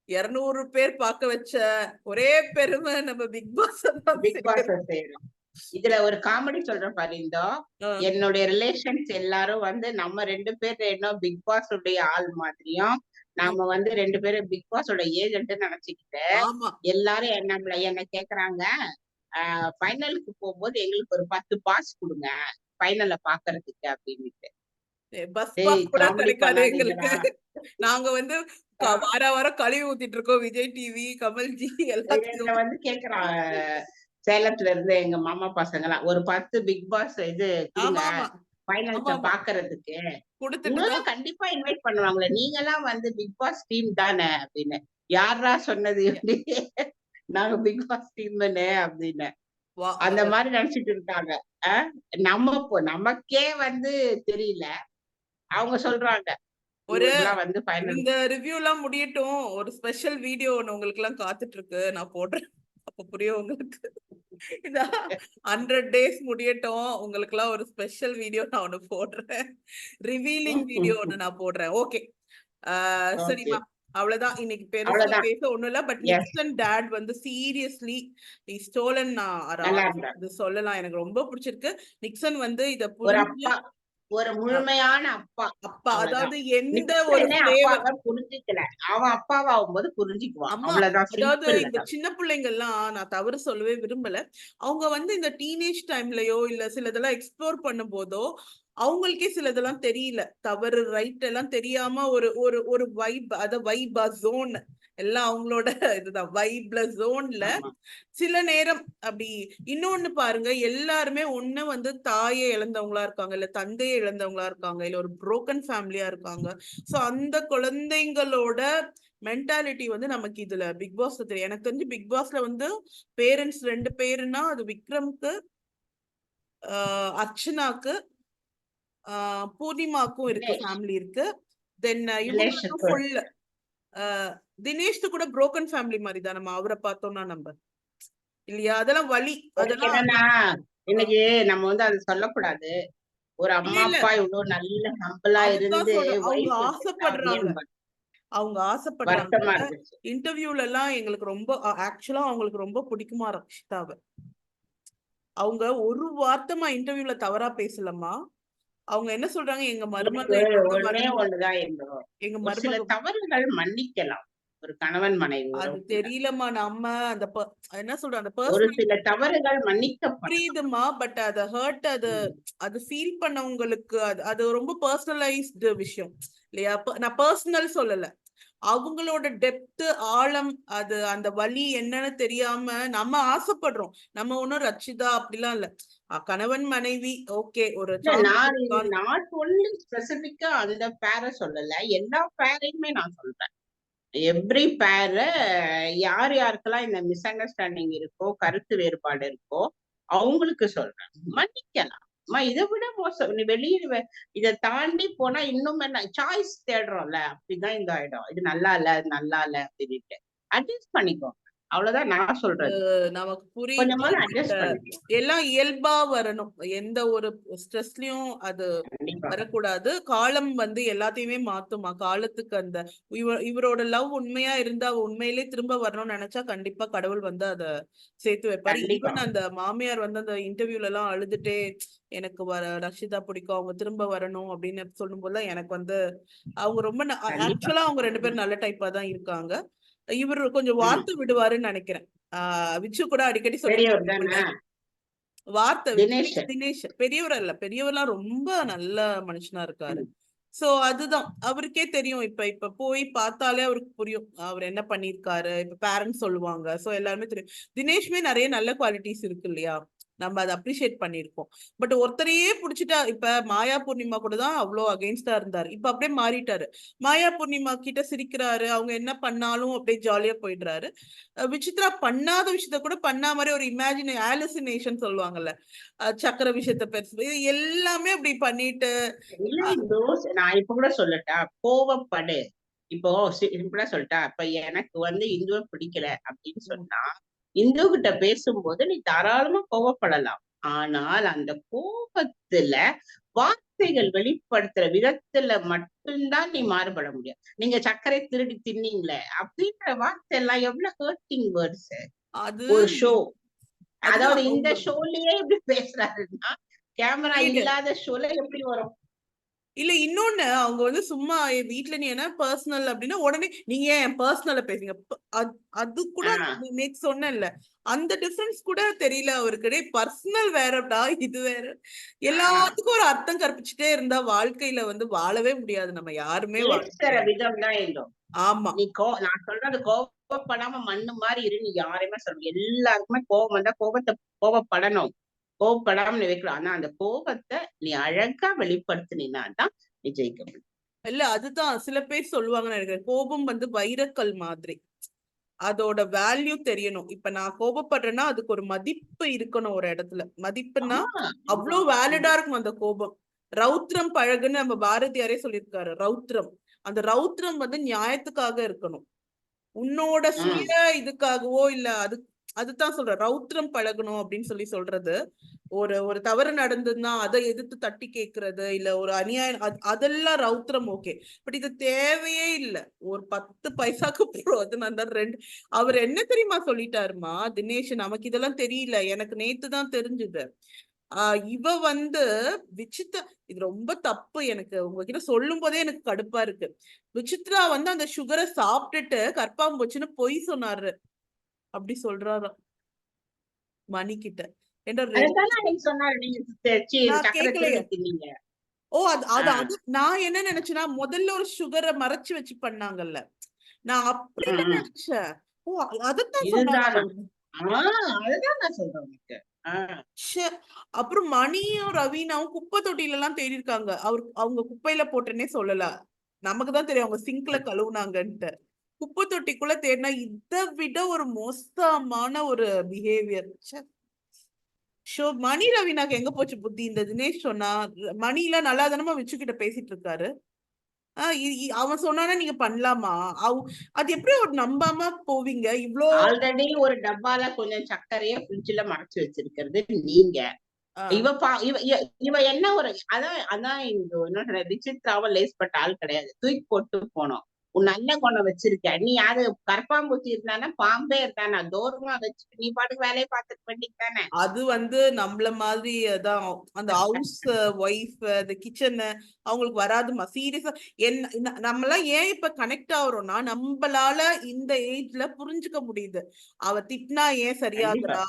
200 பேர் பார்க்க வச்ச ஒரே பெருமை நம்ம பிக் பாஸ் பிக் பாஸ் செய்யறோம். இதுல ஒரு காமெடி சொல்றேன் பாரு. இந்தோ என்னுடைய ரிலேஷன்ஸ் எல்லாரும் வந்து நம்ம 2 பேர் என்ன பிக் பாஸ் உடைய ஆள் மாதிரியும், நாம வந்து 2 பேரும் பிக் பாஸ் உடைய ஏஜென்ட் நினைச்சுக்கிட்டு எல்லாரும் என்ன கேக்குறாங்க, ஃபைனலுக்கு போகும்போது எங்களுக்கு ஒரு 10 பாஸ் கொடுங்க ஃபைனல்ல பாக்குறதுக்கு அப்படின்னுட்டு. பஸ் பாஸ் கூட கிடைக்காது எங்களுக்கு. நாங்க வந்து வாரம் கழுவி ஊத்திட்டு இருக்கோம். விஜய் டிவி, கமல்ஜி எல்லாத்தையும் வந்து கேக்குறான். சேலத்துல இருந்து எங்க மாமா பசங்க எல்லாம் ஒரு 10 பிக் பாஸ் இது கொடுங்க ஃபைனல்ஸ பாக்குறதுக்கு. உங்களெல்லாம் கண்டிப்பா இன்வைட் பண்ணுவாங்களே, நீங்க எல்லாம் வந்து பிக் பாஸ் டீம் தானே அப்படின்னு. யாரா சொன்னது எப்படி நாங்க பிக் பாஸ் டீம்னு அப்படின்னு அந்த மாதிரி நினைச்சிட்டு இருக்காங்க. நமக்கே வந்து தெரியல, அவங்க சொல்றாங்க ஒரு வந்து இந்த ரிவ்யூ எல்லாம் முடியட்டும், ஒரு ஸ்பெஷல் வீடியோ ஒண்ணு உங்களுக்கு எல்லாம் காத்துட்டு இருக்கு, நான் போடுறேன். அப்ப புரியும் உங்களுக்கு. 100 டேஸ் முடியட்டும், உங்களுக்கு எல்லாம் ஒரு ஸ்பெஷல் வீடியோ நான் ஒண்ணு போடுறேன். ரிவீலிங் வீடியோ ஒண்ணு நான் போடுறேன். ஓகே சரிமா, அவ்வளவுதான். இன்னைக்கு பெருசா பேச ஒண்ணும் இல்ல. பட் நிக்சன் டாட் வந்து சீரியஸ்லி ஸ்டோலன் அது சொல்லலாம். எனக்கு ரொம்ப பிடிச்சிருக்கு. நிக்சன் வந்து இத புரிஞ்சு ஒரு முழுமையான அப்பா. அதாவது எந்த ஒரு புரிஞ்சுக்கல, அவன் அப்பாவா ஆகும்போது புரிஞ்சுக்குவான். அவ்வளவுதான். அதாவது இந்த சின்ன பிள்ளைங்க எல்லாம் நான் தவறு சொல்லவே விரும்பல. அவங்க வந்து இந்த டீனேஜ் டைம்லயோ இல்ல சிலதெல்லாம் எக்ஸ்ப்ளோர் பண்ணும் போதோ அவங்களுக்கே சிலதெல்லாம் தெரியல, தவறு ரைட் எல்லாம் தெரியாம ஒரு ஒரு ஒரு வைப், அத வைபா ஜோன் எல்லாம் அவங்களோட இதுதான் வைப்ல ஜோன்ல. ஆமா. சில நேரம் அப்படி. இன்னொன்னு பாருங்க, எல்லாருமே ஒண்ணு வந்து தாயை இழந்தவங்களா இருக்காங்க, இல்ல தந்தையை இழந்தவங்களா இருக்காங்க, இல்ல ஒரு புரோக்கன் ஃபேமிலியா இருக்காங்க. சோ அந்த குழந்தைங்களோட மென்டாலிட்டி வந்து நமக்கு இதுல பிக் பாஸ்ல தெரியும். எனக்கு தெரிஞ்சு பிக் பாஸ்ல வந்து பேரண்ட்ஸ் 2 பேருன்னா அது விக்ரம்க்கு, அர்ச்சனாக்கு, பூர்ணிமாக்கும் இருக்கு, தினேஷ் ஃபேமிலி இருக்கு. தென் இவங்களுக்கு தினேஷுக்கு ஃபுல். தினேஷ்க்கு கூட புரோக்கன் ஃபேமிலி மாதிரி தான் நம்ம அவரை பார்த்தோம்னா நம்ம இல்லையா, அதெல்லாம் வலி, எனக்கு அதெல்லாம். என்னன்னா, இன்னைக்கு நம்ம வந்து அது சொல்லக்கூடாது. ஒரு இல்ல அம்மா இல்ல, அப்பா இவ்வளவு நல்ல ஹம்பிளா அதுதான் இருந்து சொல்றேன். அவங்க ஒய்ஃப் விட்டுட்டா ஆசைப்படுறாங்க, அப்படின்னு அவங்க ஆசைப்படுறாங்க. வருத்தமா இருந்துச்சு. இன்டர்வியூல எல்லாம் எங்களுக்கு ரொம்ப ஆக்சுவலா அவங்களுக்கு ரொம்ப பிடிக்குமா ரக்ஷிதாவை. அவங்க ஒரு வார்த்தைமா இன்டர்வியூல தவறா பேசலம்மா. அவங்க என்ன சொல்றாங்க, எங்க எனக்கு மருமக இங்க ஒண்ணே வரணும், ஒண்ணுதான் இருந்தோம். எங்க ஒரு சில மருமக. தவறுகள் மன்னிக்கலாம். ஒரு கணவன் மனைவி அது உறவுக்குள்ள தெரியலம்மா, நம்ம அந்த என்ன சொல்ற அந்த ஒரு பர்சனல் சில தவறுகள் மன்னிக்கப்படலாம். புரியுதுமா. பட் அத ஹர்ட், அது ம். அது ஃபீல் பண்ணவங்களுக்கு அது அது ரொம்ப பர்சனலைஸ்டு விஷயம் இல்லையா. நான் பர்சனல் சொல்லல, அவங்களோட டெப்த் ஆழம், அது அந்த வலி என்னன்னு தெரியாம நம்ம ஆசைப்படுறோம். நம்ம ஒண்ணும் ரச்சிதா அப்படிலாம் இல்ல, கணவன் மனைவி ஓகே, ஒரு இல்ல சான்ஸ் நான் இது கொடுக்கலாம். நாட் ஒன்லி ஸ்பெசிபிக்கா அந்த பேரை சொல்லல. எல்லா பேரையுமே நான் சொல்றேன். எவ்ரி பேர யார் யாருக்கெல்லாம் இந்த மிஸ் அண்டர்ஸ்டாண்டிங் இருக்கோ, கருத்து வேறுபாடு இருக்கோ, அவங்களுக்கு சொல்றேன். மன்னிக்கலாம். இதை விட மோசம் நீ வெளியே இதை தாண்டி போனா இன்னும் என்ன சாய்ஸ் தேடுறோம்ல, அப்படிதான் இந்த ஆயிடும். இது நல்லா இல்ல, அது நல்லா இல்ல அப்படின்ட்டு அட்ஜஸ்ட் பண்ணிக்கோங்க. அவ்வளவுதான் நான் சொல்றது. நமக்கு புரியுது. கொஞ்சமாவது பட் அட்ஜஸ்ட் பண்ணிக்கலாம். எல்லாம் இயல்பா வரணும், எந்த ஒரு ஸ்ட்ரெஸ்லயும் அது கண்டிப்பா வரக்கூடாது. காலம் வந்து எல்லாத்தையுமே மாத்துமா, காலத்துக்கு அந்த இவரோட லவ் உண்மையா இருந்தா உண்மையிலே திரும்ப வரணும்னு நினைச்சா கண்டிப்பா கடவுள் வந்து அத சேர்த்து வைப்பாரு. கண்டிப்பா ஈவன் அந்த மாமியார் வந்து அந்த இன்டர்வியூல எல்லாம் அழுதுட்டே எனக்கு ரஷிதா பிடிக்கும், அவங்க திரும்ப வரணும் அப்படின்னு சொல்லும் போதுதான் எனக்கு வந்து அவங்க ரொம்ப கண்டிப்பா. ஆக்சுவலா அவங்க 2 பேரும் நல்ல டைப்பா தான் இருக்காங்க. இவர் கொஞ்சம் ம். வார்த்தை விடுவாருன்னு நினைக்கிறேன். விச்சு கூட அடிக்கடி பெரியவர் சொல்லிட்டு தானே வார்த்தை தினேஷ். தினேஷ் பெரியவர் அல்ல, பெரியவர்லாம் ரொம்ப நல்ல மனுஷனா இருக்காரு. ம். சோ அதுதான் அவருக்கே தெரியும். இப்ப இப்ப போய் பார்த்தாலே அவருக்கு புரியும் அவர் என்ன பண்ணிருக்காரு. இப்ப பேரண்ட்ஸ் சொல்லுவாங்க, சோ எல்லாருமே தெரியும். தினேஷ்மே நிறைய நல்ல குவாலிட்டிஸ் இருக்கு இல்லையா, நம்ம அதை அப்ரிஷியேட் பண்ணிருக்கோம். பட் ஒருத்தரையே புடிச்சிட்டா, இப்ப மாயா பூர்ணிமா கூட தான் அவ்வளோ அகெயின்ஸ்டா இருந்தாரு, இப்ப அப்படியே மாறிட்டாரு. மாயா பூர்ணிமா கிட்ட சிரிக்கிறாரு, அவங்க என்ன பண்ணாலும் அப்படியே ஜாலியா போயிடுறாரு. விசித்ரா பண்ணாத விஷயத்த கூட பண்ணா மாதிரி ஒரு ஆலுசினேஷன் சொல்லுவாங்கல்ல, சக்கர விஷயத்த பெருசு, இது எல்லாமே அப்படி பண்ணிட்டு. இல்ல இந்து, நான் இப்ப கூட சொல்லட்டா, கோவப்படு. இப்போ சிம்பிளா சொல்லட்டா, இப்ப எனக்கு வந்து இந்துவை பிடிக்கல அப்படின்னு ம், சொன்னா, இந்து கிட்ட பேசும்போது நீ தாராளமா கோவப்படலாம். ஆனால் அந்த கோபத்துல வார்த்தைகள் வெளிப்படுத்துற விதத்துல மட்டும்தான் நீ மாறுபட முடியும். நீங்க சர்க்கரை திருடி தின்னீங்களே அப்படின்ற வார்த்தை எல்லாம் எவ்வளவு ஹர்ட்டிங் வேர்ட்ஸ். அது ஒரு ஷோ, அதாவது அதுதான் இந்த உங்க ஷோலயே எப்படி பேசுறாருன்னா, கேமரா புரியுது. இல்லாத ஷோல எப்படி வரும்? இல்ல இன்னொன்னு, அவங்க வந்து சும்மா வீட்டுல நீ என்ன பர்சனல் அப்படின்னா உடனே நீங்க ஏன் பர்சனல பேசுங்க, அது கூட ஆஹ் நேத்து சொன்னேன்ல, அந்த டிஃபரன்ஸ் கூட தெரியல அவருக்கு. பர்சனல் வேறடா, இது வேற. ஆஹ் எல்லாத்துக்கும் ஒரு அர்த்தம் கற்பிச்சுட்டே இருந்தா வாழ்க்கையில வந்து வாழவே முடியாது, நம்ம யாருமே வாழ பேசுற முடியாது. விதம் தான் இருக்கும். ஆமா. நீ நான் சொல்றது கோவப்படாம மண்ணு மாதிரி இரு, நீ யாரையுமே சொல்ல. எல்லாருக்குமே கோபம் வந்தா கோவப்படணும். கோவப்படாம நீ வைக்கலாம். ஆனா அந்த கோபத்தை நீ அழகா வெளிப்படுத்தினா தான் நீ ஜெயிக்க முடியும். இல்ல அதுதான் சில பேர் சொல்லுவாங்கன்னு நினைக்கிறேன், கோபம் வந்து வைரக்கல் மாதிரி, அதோட வேல்யூ தெரியணும். இப்ப நான் கோபப்படுறேன்னா அதுக்கு ஒரு மதிப்பு இருக்கணும், ஒரு இடத்துல மதிப்புன்னா ஆமா ஆமா. அவ்வளவு வேலிடா ம். இருக்கும் அந்த கோபம். ரௌத்ரம் பழகுன்னு நம்ம பாரதியாரே சொல்லியிருக்காரு. ரௌத்ரம், அந்த ரௌத்ரம் வந்து நியாயத்துக்காக இருக்கணும், உன்னோட ம். சுய இதுக்காகவோ இல்ல. அதுதான் சொல்ற ரௌத்ரம் பழகணும் அப்படின்னு சொல்லி சொல்றது. ஒரு ஒரு தவறு நடந்ததுன்னா அதை எதிர்த்து தட்டி கேட்கறது, இல்ல ஒரு அநியாயம், அதெல்லாம் ரௌத்ரம் ஓகே. பட் இது தேவையே இல்ல. ஒரு 10 பைசாக்கு போறது அந்த ரெண்டு. அவர் என்ன தெரியுமா சொல்லிட்டாருமா தினேஷ், நமக்கு இதெல்லாம் தெரியல, எனக்கு நேத்து தான் தெரிஞ்சுது. இவ வந்து விசித்ரா, இது ரொம்ப தப்பு, எனக்கு உங்ககிட்ட சொல்லும் போதே எனக்கு கடுப்பா இருக்கு. விசித்ரா வந்து அந்த சுகரை சாப்பிட்டுட்டு கற்பாம்பூச்சின்னு பொய் சொன்னாரு அப்படி சொல்றாராம் மணி கிட்ட. ஏன்டா அதுதானே அன்னைக்கு சொன்னாரு, நீங்க நான் சக்கரை கேட்கலையே. திருடி தின்னீங்க. ஓ அது அது ஆஹ் அது நான் என்ன நினைச்சேன்னா, முதல்ல ஒரு சுகரை மறைச்சு வச்சு பண்ணாங்கல்ல, நான் அப்படி இல்ல ம். நினைச்சேன். ஓ, அதத்தான் சொன்னாங்க இதுதான் அவங்க. அதுதான் நான் சொல்றேன் உனக்கு. ச்சே. அப்புறம் மணியும் ரவீனாவும் குப்பை தொட்டில எல்லாம் தேடி இருக்காங்க. அவங்க குப்பையில போட்டேன்னே சொல்லல. நமக்கு தான் தெரியும் அவங்க சிங்க்ல கழுவுனாங்கன்ட்டு. குப்பை தொட்டிக்குள்ள தேடினா இதை விட ஒரு மோசமான ஒரு பிஹேவியர். ஷோ மணி ரவீனாக்கு எங்க போச்சு புத்தி? இந்த தினேஷ் சொன்னா மணி எல்லாம் நல்லா தானமா விச்சுக்கிட்ட பேசிட்டு இருக்காரு. அவன் சொன்னானா நீங்க பண்ணலாமா? அது எப்படி ஒரு நம்பாம போவீங்க இவ்ளோ? ஆல்ரெடி ஒரு டப்பால கொஞ்சம் சர்க்கரைய ஃப்ரிட்ஜ்ல மறைச்சு வச்சிருக்கிறது நீங்க. இவ இவ இவ என்ன ஒரு அதான் அதான் இந்த என்ன விசித்ராவ லேஸ் பட்ட ஆள் கிடையாது. தூக்கி போட்டு போனோம். உன் நல்ல குணம் வச்சிருக்க. நீ அது கரப்பாம்பூச்சி இருந்தானா பாம்பே இருந்தானா தூரமா வச்சுட்டு நீ பாட்டுக்கு வேலையை பார்த்துட்டு வேண்டியதானே. அது வந்து நம்மள மாதிரி அதான் அந்த ஹவுஸ் ஒய்ஃப் அந்த கிச்சன் அவங்களுக்கு வராதுமா சீரியஸா. என்ன நம்மளாம் ஏன் இப்ப கனெக்ட் ஆகுறோம்னா நம்மளால இந்த ஏஜ்ல புரிஞ்சுக்க முடியுது. அவ திட்டினா ஏன் கண்டிப்பா. சரியாகுறா,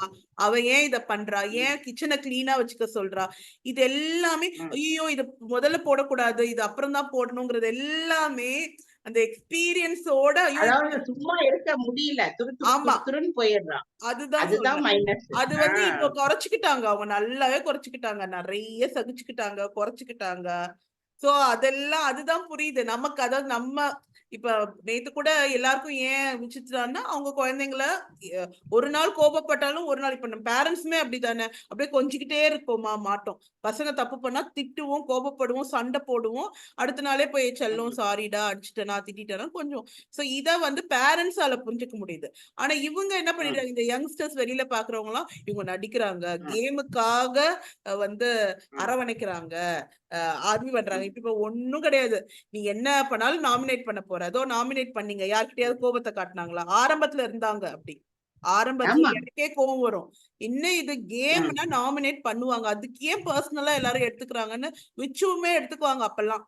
அவ ஏன் இத பண்றா, ஏன் கிச்சனை கிளீனா வச்சுக்க சொல்றா, இது எல்லாமே ஐயோ இது முதல்ல போடக்கூடாது இது அப்புறம் தான் போடணுங்கிறது எல்லாமே அந்த எக்ஸ்பீரியன்ஸோட. அதாவது சும்மா இருக்க முடியல. துரு துரு ஆமா, துரு துருன்னு போயிடுறான். அதுதான் அதுதான் சொல்றேன். மைனஸ். அது வந்து இப்ப குறைச்சுக்கிட்டாங்க, அவங்க நல்லாவே குறைச்சுக்கிட்டாங்க, நிறைய சகிச்சுக்கிட்டாங்க, குறைச்சுக்கிட்டாங்க. சோ அதெல்லாம் அதுதான் புரியுது நமக்கு. அதாவது நம்ம இப்ப நேத்து கூட எல்லாருக்கும் ஏன் விசித்ரான்னா அவங்க குழந்தைங்கள ஒரு நாள் கோபப்பட்டாலும் ஒரு நாள் இப்ப நம்ம பேரண்ட்ஸுமே அப்படித்தானே, அப்படியே கொஞ்சிக்கிட்டே இருப்போமா மாட்டோம். பசங்க தப்பு பண்ணா திட்டுவோம், கோபப்படுவோம், சண்டை போடுவோம், அடுத்த நாளே போய் செல்லும் சாரிடா அடிச்சுட்டேனா திட்டேனா கொஞ்சம். சோ இத வந்து பேரண்ட்ஸால புரிஞ்சுக்க முடியுது. ஆனா இவங்க என்ன பண்ணிடுறாங்க, இந்த யங்ஸ்டர்ஸ் வெளியில பாக்குறவங்க எல்லாம் இவங்க நடிக்கிறாங்க, கேமுக்காக வந்து அரவணைக்கிறாங்க, ஆர்மி பண்றாங்க. இப்ப ஒண்ணும் கிடையாது. நீ என்ன பண்ணாலும் நாமினேட் பண்ண போற, அதோ நாமினேட் பண்ணீங்க, யார்கிட்டயாவது கோபத்தை காட்டினாங்களா? ஆரம்பத்துல இருந்தாங்க அப்படி. ஆரம்பத்துல ஆமா. எனக்கே கோபம் வரும். இன்னும் இது கேம்னா நாமினேட் பண்ணுவாங்க, அதுக்கு ஏன் பர்சனலா எல்லாரும் எடுத்துக்கிறாங்கன்னு விச்சுவுமே எடுத்துக்குவாங்க அப்பெல்லாம்.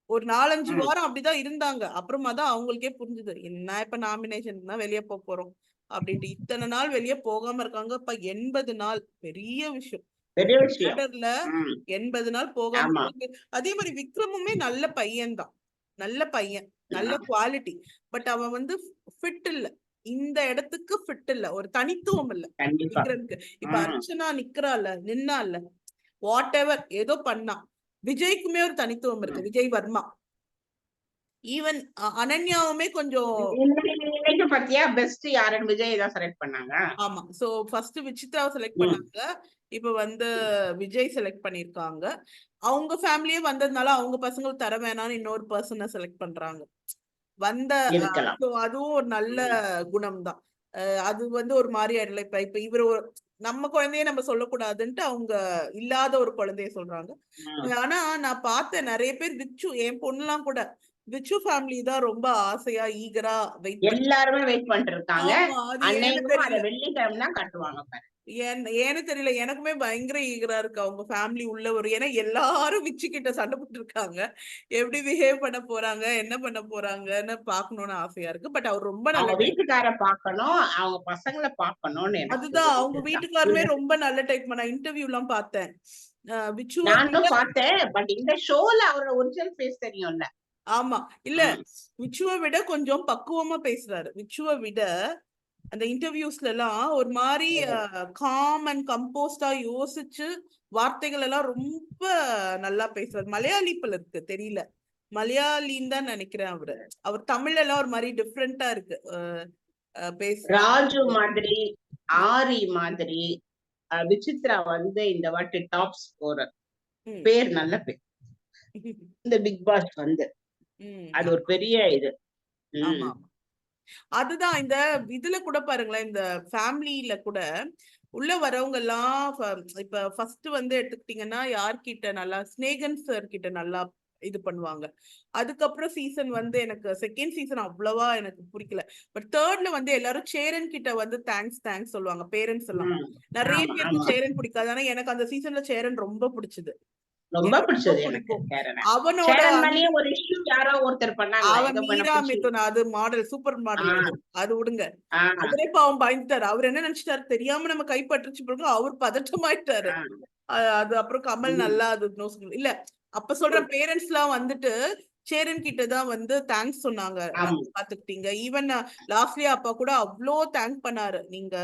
ஒரு 4-5 வாரம் அப்படிதான் இருந்தாங்க. அப்புறமா தான் அவங்களுக்கே புரிஞ்சுது என்ன இப்ப நாமினேஷன் தான் வெளியே போறோம் அப்படின்ட்டு. இத்தனை நாள் வெளியே போகாம இருக்காங்க. இப்ப 80 நாள் பெரிய விஷயம். பெரிய விஷயம். கேடர்ல 80 நாள் போகாம ஆமா. இருக்காங்க. அதே மாதிரி விக்ரமுமே நல்ல பையன் தான், நல்ல பையன், நல்ல குவாலிட்டி. பட் அவன் வந்து ஃபிட் இல்ல, இந்த இடத்துக்கு ஃபிட் இல்ல, ஒரு தனித்துவம் இல்ல கண்டிப்பா. விக்ரமுக்கு. இப்ப அர்ச்சனா நிக்கிறாள் நின்னால வாட் எவர் ஏதோ பண்ணா. விஜய்க்குமே ஒரு தனித்துவம் இருக்கு, விஜய் வர்மா. ஈவன் அனன்யாவுமே கொஞ்சம். இன்னைக்கு பாத்தியா பெஸ்ட் யாருன்னு விஜய் தான் செலக்ட் பண்ணாங்க. ஆமா, சோ ஃபர்ஸ்ட் விசித்ராவை செலக்ட் பண்ணாங்க, இப்ப வந்து விஜய் செலக்ட் பண்ணிருக்காங்க. அவங்க ஃபேமிலியே வந்ததுனால அவங்க பசங்களுக்கு தர வேணாம்னு இன்னொரு பர்சனை செலக்ட் பண்றாங்க. வந்த இருக்கலாம். அதுவும் ஒரு நல்ல குணம் தான். அது வந்து ஒரு மாதிரி ஆயிடல. இப்ப இவரு நம்ம குழந்தைய நம்ம சொல்லக்கூடாதுன்ட்டு அவங்க இல்லாத ஒரு குழந்தைய சொல்றாங்க. ஆனா நான் பார்த்தேன் நிறைய பேர் விச்சு, என் பொண்ணுலாம் கூட விச்சு ஃபேமிலி தான் ரொம்ப ஆசையா ஈகரா வெயிட் பண்ணி. எல்லாருமே வெயிட் பண்ணிட்டு இருக்காங்க. ஆமா, அது ஏன்னு அன்னைக்கும் அத தெரியல, வெள்ளிக்கிழமை தான் காட்டுவாங்க பாரு. ஏன்னு தெரியல. எனக்குமே பயங்கர ஈகரா இருக்கு அவங்க ஃபேமிலி உள்ள ஒரு. ஏன்னா எல்லாரும் விச்சு கிட்ட சண்டை போட்டு இருக்காங்க, எப்படி பிஹேவ் பண்ண போறாங்க, என்ன பண்ண போறாங்கன்னு பாக்கணும்னு ஆசையா இருக்கு. பட் அவர் ரொம்ப நல்ல அவங்க டைப். வீட்டுக்கார பாக்கணும், அவங்க பசங்களை பாக்கணும்னு எனக்கு அதுதான், ஒரு அவங்க இதுதான். வீட்டுக்காருமே ரொம்ப நல்ல டைப். நான் இன்டர்வியூ எல்லாம் பார்த்தேன். விச்சுவ விட. நானும் பார்த்தேன். பட் இந்த ஷோல அவரோட ஒரிஜினல் ஃபேஸ் தெரியும்ல. ஆமா, இல்ல விச்சுவ விட கொஞ்சம் பக்குவமா பேசுறாரு. விச்சுவ விட அந்த இன்டர்வியூஸ்ல எல்லாம் ஒரு மாதிரி காம் அண்ட் கம்போஸ்டா யோசிச்சு வார்த்தைகள் எல்லாம் ரொம்ப நல்லா பேசுறாரு. மலையாளி போல இருக்கு, தெரியல, மலையாளின்னு தான் நினைக்கிறேன். அவர் தமிழ்ல எல்லாம் ஒரு மாதிரி டிஃப்ரெண்டா இருக்கு ராஜு மாதிரி, ஆரி மாதிரி, விசித்ரா வந்து இந்த வாட்டி டாப் ஸ்கோரர். பேர் நல்ல பேர் இந்த பிக் பாஸ் வந்து. அது ஒரு பெரிய இது. ஆமா, அதுதான். இந்த இதுல கூட பாருங்களேன், இந்த ஃபேமிலியில கூட உள்ள வரவங்க எல்லாம் இப்ப ஃபர்ஸ்ட் வந்து எடுத்துக்கிட்டீங்கன்னா யார்கிட்ட நல்லா ஸ்னேகன் சார் கிட்ட நல்லா இது பண்ணுவாங்க. அதுக்கப்புறம் சீசன் வந்து எனக்கு செகண்ட் சீசன் அவ்வளவா எனக்கு பிடிக்கல. பட் தேர்ட்ல வந்து எல்லாரும் சேரன் கிட்ட வந்து தேங்க்ஸ் சொல்லுவாங்க பேரண்ட்ஸ் எல்லாம். நிறைய பேருக்கு சேரன் பிடிக்காது, ஆனா எனக்கு அந்த சீசன்ல சேரன் ரொம்ப பிடிச்சது, ரொம்ப பிடிச்சது எனக்கு. அவனோட ஒரு இஷ்யூ யாரோ ஒருத்தர் பண்ணாங்க, அவன் மீரா மிதுன், அது மாடல் சூப்பர் மாடல், அது விடுங்க. அவரே பாவம் பயந்துட்டாரு. அவர் என்ன நினைச்சிட்டாரு, தெரியாம நம்ம கைப்பற்றுச்சு பிறகு அவர் பதட்டமாயிட்டாரு. அது அப்புறம் கமல் நல்லா அது இல்ல அப்ப சொல்ற பேரண்ட்ஸ் எல்லாம் வந்துட்டு சேரன் கிட்ட தான் வந்து தேங்க்ஸ் சொன்னாங்க, ஆமா பாத்துக்கிட்டீங்க. ஈவன் லாஸ்ட்லயே அப்பா கூட அவ்வளோ தேங்க் பண்ணாரு, நீங்க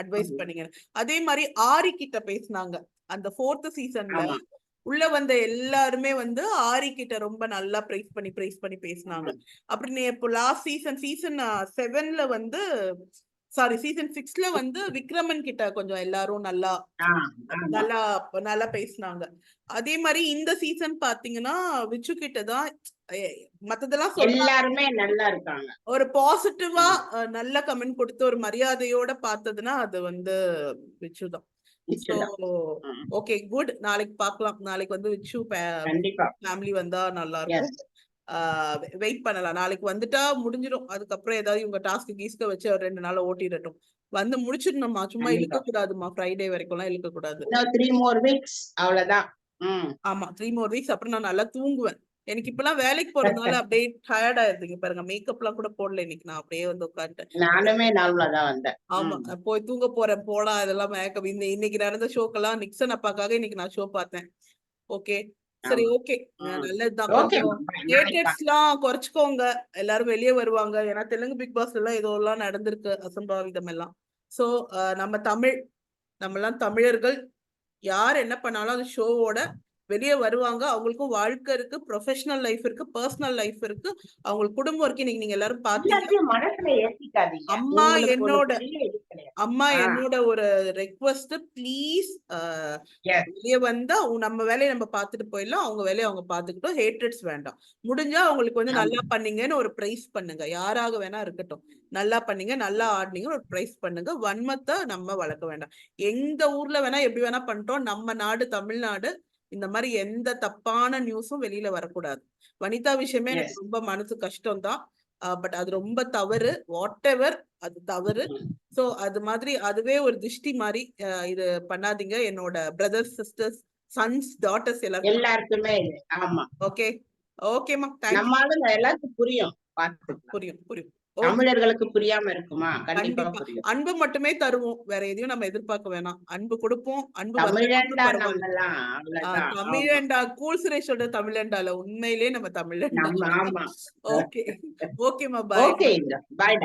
அட்வைஸ் பண்ணீங்க. அதே மாதிரி ஆரி கிட்ட பேசினாங்க அந்த 4th சீசன்ல. ஆமா உள்ள வந்த எல்லாருமே வந்து ஆரி கிட்ட ரொம்ப நல்லா பிரைஸ் பண்ணி பேசினாங்க. அப்படி இப்போ லாஸ்ட் சீசன் 7ல வந்து சீசன் 6ல வந்து விக்ரமன் கிட்ட கொஞ்சம் எல்லாரும் நல்லா ஆமா நல்லா நல்லா பேசினாங்க. அதே மாதிரி இந்த சீசன் பாத்தீங்கன்னா விச்சு கிட்ட தான் மத்ததெல்லாம் சொல்றாங்க, எல்லாருமே நல்லா இருக்காங்க. ஒரு பாசிட்டிவா நல்ல கமெண்ட் கொடுத்து ஒரு மரியாதையோட பார்த்ததுன்னா அது வந்து விச்சு தான். சோ ஓகே குட், நாளைக்கு பார்க்கலாம். நாளைக்கு வந்து விச்சு கண்டிப்பா ஃபேமிலி வந்தா நல்லா Yes. இருக்கும். வெயிட் பண்ணலாம். நாளைக்கு வந்துட்டா முடிஞ்சிடும். அதுக்கப்புறம் ஏதாவது இவங்க டாஸ்க் கீஸ்க வச்சு ஒரு 2 நாள் ஓட்டிடட்டும். வந்து முடிச்சிடணுமா, சும்மா இழுக்க கண்டிப்பா கூடாதுமா, ஃப்ரைடே வரைக்கும் எல்லாம் இழுக்க கூடாது. இன்னும் 3 more weeks அவ்வளவுதான். ஆமா 3 more weeks, அப்புறம் நான் நல்லா தூங்குவேன். எனக்கு இப்பெல்லாம் வேலைக்கு போறதுனால அப்படியே டயர்ட் ஆயிருதுங்க பாருங்க. மேக்கப் எல்லாம் கூட போடல இன்னைக்கு, நான் அப்படியே வந்து உட்காந்துட்டேன். நானுமே நார்மலா வந்தேன். ஆமா போய் தூங்க போறேன், போடா இதெல்லாம் மேக்கப். இன்னைக்கு நடந்த ஷோக்கெல்லாம் நிக்சன் அப்பாக்காக இன்னைக்கு நான் ஷோ பார்த்தேன். ஓகே சரி, ஓகே நல்லதுதான். கொஞ்சம் ஹேட்டர்ஸ் எல்லாம் குறைச்சுக்கோங்க, எல்லாரும் வெளியே வருவாங்க. ஏன்னா தெலுங்கு பிக் பாஸ் எல்லாம் ஏதோ எல்லாம் நடந்திருக்கு அசம்பாவிதம் எல்லாம். சோ நம்ம எல்லாம் தமிழர்கள், யார் என்ன பண்ணாலும் அந்த ஷோவோட வெளியே வருவாங்க. அவங்களுக்கும் வாழ்க்கை இருக்கு, ப்ரொஃபஷனல் லைஃப் இருக்கு, பர்சனல் லைஃப் இருக்கு, அவங்களுக்கு குடும்பம் இருக்கு. நீங்க எல்லாரும் பாத்தீங்க. மனசுல ஏத்திக்காதீங்க. அம்மா என்னோட ஒரு ரெக்வஸ்ட், ப்ளீஸ் வெளியே வந்தா நம்ம வேலையை நம்ம பாத்துட்டு போயிடலாம், அவங்க வேலையை அவங்க பாத்துக்கிட்டோம். ஹேட்ரட்ஸ் வேண்டாம். முடிஞ்சா அவங்களுக்கு வந்து நல்லா பண்ணீங்கன்னு ஒரு பிரைஸ் பண்ணுங்க, யாராக வேணா இருக்கட்டும். நல்லா பண்ணீங்க, நல்லா ஆடினீங்க ஒரு பிரைஸ் பண்ணுங்க. வன்மத்தை நம்ம வளர்க்க வேண்டாம். எந்த ஊர்ல வேணா எப்படி வேணா பண்ணிட்டோம், நம்ம நாடு தமிழ்நாடு. இந்த மாதிரி எந்த தப்பான நியூஸும் வெளியில வரக்கூடாது. வனிதா விஷயமே எனக்கு ரொம்ப மனசு கஷ்டம் தான். பட் அது ரொம்ப தவறு, வாட் எவர் அது தவறு. சோ அது மாதிரி அதுவே ஒரு திருஷ்டி மாதிரி. இது பண்ணாதீங்க. என்னோட பிரதர்ஸ், சிஸ்டர்ஸ், சன்ஸ், டாட்டர்ஸ் எல்லாருக்குமே. ஆமா ஓகே ஓகேமா, தேங்க்யூ. நம்மளால எல்லாருக்கும் புரியும், புரியும். தமிழர்களுக்கு புரியாம இருக்குமா? கண்டிப்பா புரியும். அன்பு மட்டுமே தருவோம், வேற எதையும் நம்ம எதிர்பார்க்க வேணாம். அன்பு கொடுப்போம், அன்பு தமிழண்டா பரவாயில்ல. தமிழண்டா, கூல் சுரேஷோட தமிழண்டால உண்மையிலேயே நம்ம தமிழண்டா. ஆமா ஓகேமா, பாய். Okay bye.